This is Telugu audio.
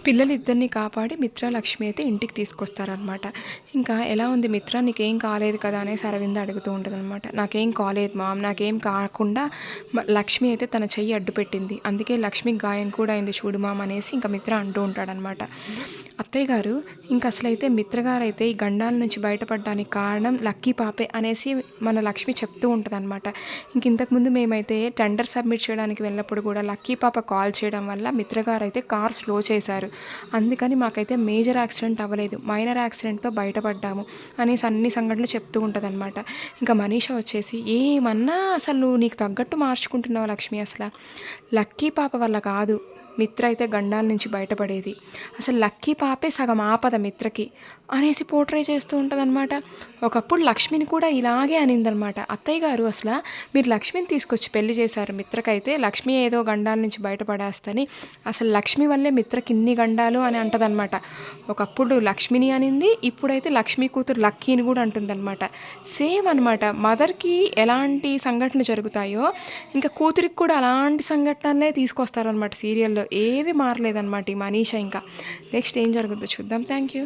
పిల్లలిద్దరిని కాపాడి మిత్ర, లక్ష్మి అయితే ఇంటికి తీసుకొస్తారనమాట. ఇంకా ఎలా ఉంది మిత్ర, నీకేం కాలేదు కదా అనేసి అరవింద అడుగుతూ ఉంటదనమాట. నాకేం కాలేదు మామ్, నాకేం కాకుండా లక్ష్మి అయితే తన చెయ్యి అడ్డు పెట్టింది. అందుకే లక్ష్మికి గాయం కూడా అయింది చూడు మామ్ అనేసి ఇంకా మిత్ర అంటూ ఉంటాడనమాట. అత్తయ్య గారు ఇంక అసలైతే మిత్ర గారైతే ఈ గండాల నుంచి బయటపడడానికి కారణం లక్కీ పాపే అనేసి మన లక్ష్మి చెప్తూ ఉంటదనమాట. ఇంతకుముందు మేమైతే టెండర్ సబ్మిట్ చేయడానికి వెళ్ళినప్పుడు కూడా లక్కీ పాప కాల్ చేయడం వల్ల మిత్ర గారైతే కార్ స్లో చేశారు. అందుకని మాకైతే మేజర్ యాక్సిడెంట్ అవ్వలేదు, మైనర్ యాక్సిడెంట్తో బయటపడ్డాము అనేసి అన్ని సంఘటనలు చెప్తూ ఉంటుందన్నమాట. ఇంకా మనీషా వచ్చేసి ఏమన్నా అసలు నువ్వు నీకు తగ్గట్టు మార్చుకుంటున్నావు లక్ష్మి, అసలు లక్కీ పాప వల్ల కాదు మిత్ర అయితే గండాల నుంచి బయటపడేది, అసలు లక్కీ పాపే సగం ఆపద మిత్రకి అనేసి పోర్ట్రే చేస్తూ ఉంటుందన్నమాట. ఒకప్పుడు లక్ష్మిని కూడా ఇలాగే అనిందనమాట. అత్తయ్య గారు అసలు మీరు లక్ష్మిని తీసుకొచ్చి పెళ్లి చేశారు మిత్రకైతే, లక్ష్మి ఏదో గండాల నుంచి బయటపడేస్తని, అసలు లక్ష్మి వల్లే మిత్రకి ఇన్ని గండాలు అని అంటదనమాట. ఒకప్పుడు లక్ష్మిని అనింది, ఇప్పుడైతే లక్ష్మి కూతురు లక్కీని కూడా అంటుందన్నమాట. సేమ్ అనమాట, మదర్కి ఎలాంటి సంఘటనలు జరుగుతాయో ఇంకా కూతురికి కూడా అలాంటి సంఘటనలే తీసుకొస్తారనమాట సీరియల్లో. ఏవి మారలేదన్నమాట ఈ మనీషా. ఇంకా నెక్స్ట్ ఏం జరుగుతుందో చూద్దాం. Thank you.